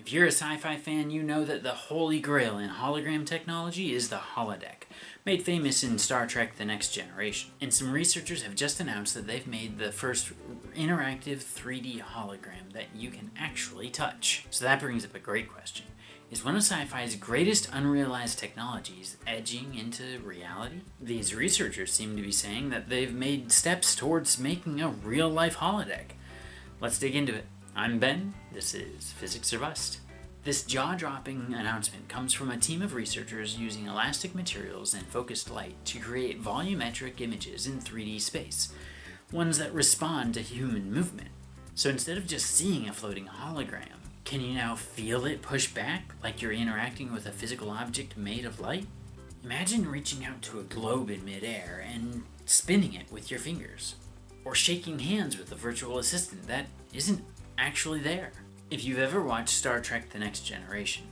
If you're a sci-fi fan, you know that the holy grail in hologram technology is the Holodeck, made famous in Star Trek: The Next Generation. And some researchers have just announced that they've made the first interactive 3D hologram that you can actually touch. So that brings up a great question. Is one of sci-fi's greatest unrealized technologies edging into reality? These researchers seem to be saying that they've made steps towards making a real-life holodeck. Let's dig into it. I'm Ben, this is Physics or Bust. This jaw-dropping announcement comes from a team of researchers using elastic materials and focused light to create volumetric images in 3D space, ones that respond to human movement. So instead of just seeing a floating hologram, can you now feel it push back like you're interacting with a physical object made of light? Imagine reaching out to a globe in midair and spinning it with your fingers, or shaking hands with a virtual assistant that isn't actually there. If you've ever watched Star Trek: The Next Generation,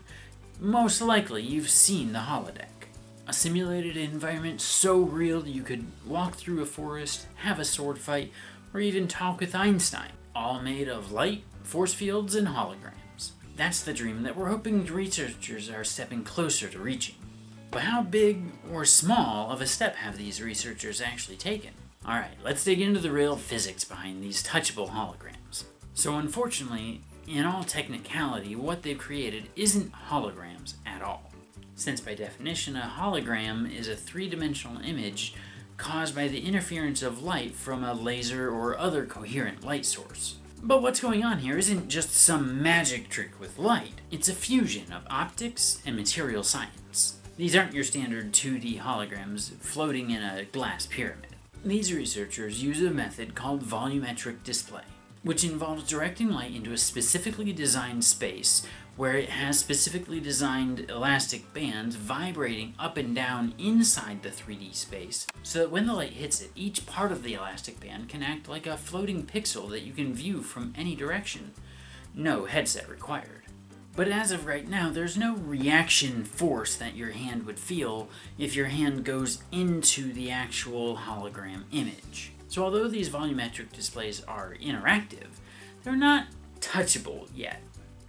most likely you've seen the holodeck. A simulated environment so real you could walk through a forest, have a sword fight, or even talk with Einstein, all made of light, force fields, and holograms. That's the dream that we're hoping researchers are stepping closer to reaching. But how big or small of a step have these researchers actually taken? Alright, let's dig into the real physics behind these touchable holograms. So unfortunately, in all technicality, what they've created isn't holograms at all. Since by definition, a hologram is a three-dimensional image caused by the interference of light from a laser or other coherent light source. But what's going on here isn't just some magic trick with light. It's a fusion of optics and material science. These aren't your standard 2D holograms floating in a glass pyramid. These researchers use a method called volumetric display, which involves directing light into a specifically designed space where it has specifically designed elastic bands vibrating up and down inside the 3D space, so that when the light hits it, each part of the elastic band can act like a floating pixel that you can view from any direction. No headset required. But as of right now, there's no reaction force that your hand would feel if your hand goes into the actual hologram image. So although these volumetric displays are interactive, they're not touchable yet.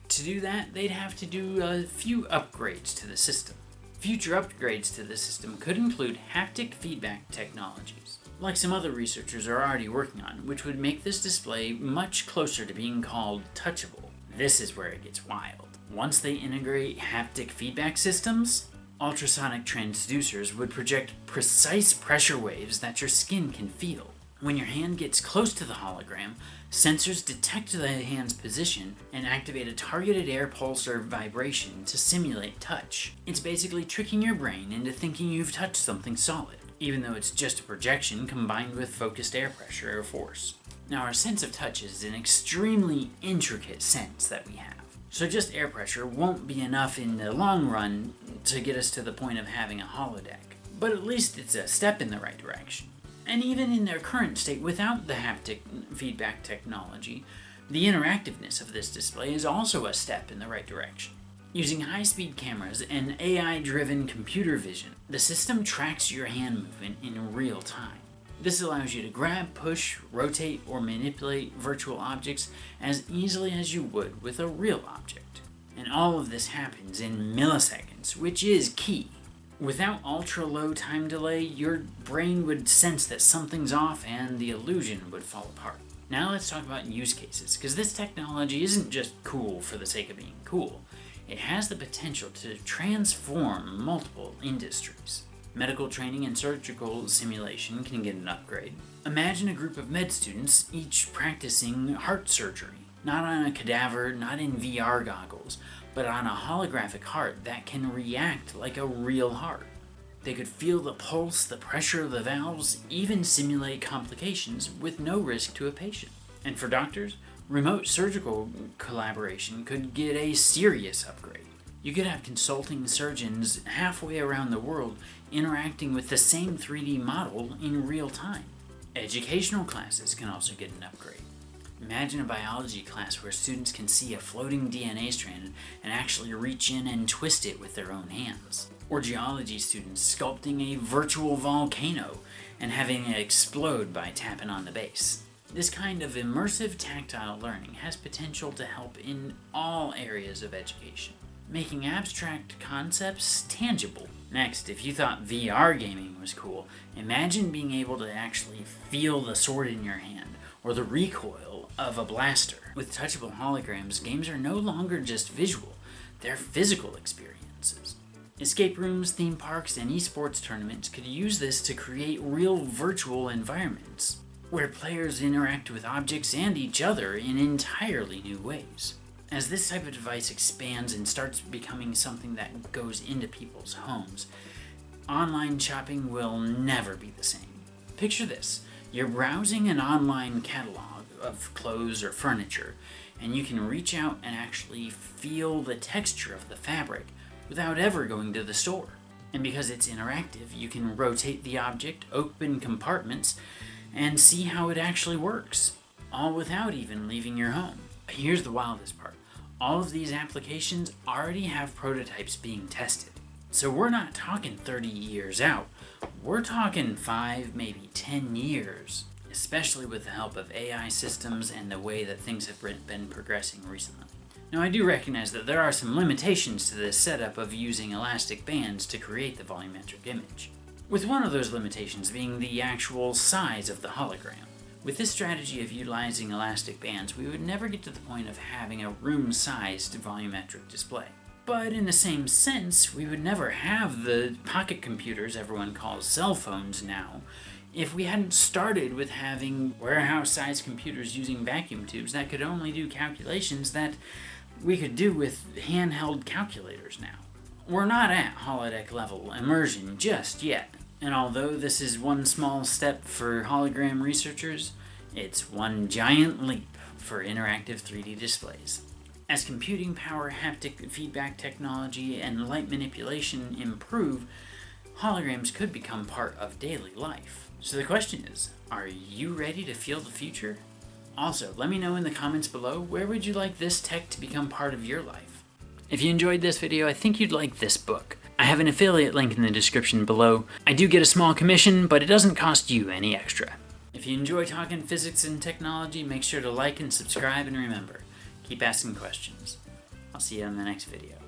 To do that, they'd have to do a few upgrades to the system. Future upgrades to the system could include haptic feedback technologies, like some other researchers are already working on, which would make this display much closer to being called touchable. This is where it gets wild. Once they integrate haptic feedback systems, ultrasonic transducers would project precise pressure waves that your skin can feel. When your hand gets close to the hologram, sensors detect the hand's position and activate a targeted air pulse or vibration to simulate touch. It's basically tricking your brain into thinking you've touched something solid, even though it's just a projection combined with focused air pressure or force. Now, our sense of touch is an extremely intricate sense that we have. So just air pressure won't be enough in the long run to get us to the point of having a holodeck. But at least it's a step in the right direction. And even in their current state without the haptic feedback technology, the interactiveness of this display is also a step in the right direction. Using high-speed cameras and AI-driven computer vision, the system tracks your hand movement in real time. This allows you to grab, push, rotate, or manipulate virtual objects as easily as you would with a real object. And all of this happens in milliseconds, which is key. Without ultra-low time delay, your brain would sense that something's off and the illusion would fall apart. Now let's talk about use cases, because this technology isn't just cool for the sake of being cool. It has the potential to transform multiple industries. Medical training and surgical simulation can get an upgrade. Imagine a group of med students each practicing heart surgery, not on a cadaver, not in VR goggles, but on a holographic heart that can react like a real heart. They could feel the pulse, the pressure of the valves, even simulate complications with no risk to a patient. And for doctors, remote surgical collaboration could get a serious upgrade. You could have consulting surgeons halfway around the world interacting with the same 3D model in real time. Educational classes can also get an upgrade. Imagine a biology class where students can see a floating DNA strand and actually reach in and twist it with their own hands. Or geology students sculpting a virtual volcano and having it explode by tapping on the base. This kind of immersive tactile learning has potential to help in all areas of education, making abstract concepts tangible. Next, if you thought VR gaming was cool, imagine being able to actually feel the sword in your hand or the recoil of a blaster. With touchable holograms, games are no longer just visual, they're physical experiences. Escape rooms, theme parks, and esports tournaments could use this to create real virtual environments where players interact with objects and each other in entirely new ways. As this type of device expands and starts becoming something that goes into people's homes, online shopping will never be the same. Picture this. You're browsing an online catalog of clothes or furniture, and you can reach out and actually feel the texture of the fabric without ever going to the store. And because it's interactive, you can rotate the object, open compartments, and see how it actually works, all without even leaving your home. Here's the wildest part. All of these applications already have prototypes being tested. So we're not talking 30 years out. We're talking 5, maybe 10 years, especially with the help of AI systems and the way that things have been progressing recently. Now, I do recognize that there are some limitations to this setup of using elastic bands to create the volumetric image, with one of those limitations being the actual size of the hologram. With this strategy of utilizing elastic bands, we would never get to the point of having a room-sized volumetric display. But in the same sense, we would never have the pocket computers everyone calls cell phones now if we hadn't started with having warehouse-sized computers using vacuum tubes that could only do calculations that we could do with handheld calculators now. We're not at holodeck level immersion just yet, and although this is one small step for hologram researchers, it's one giant leap for interactive 3D displays. As computing power, haptic feedback technology, and light manipulation improve, holograms could become part of daily life. So the question is, are you ready to feel the future? Also, let me know in the comments below, where would you like this tech to become part of your life? If you enjoyed this video, I think you'd like this book. I have an affiliate link in the description below. I do get a small commission, but it doesn't cost you any extra. If you enjoy talking physics and technology, make sure to like and subscribe, and remember, keep asking questions. I'll see you in the next video.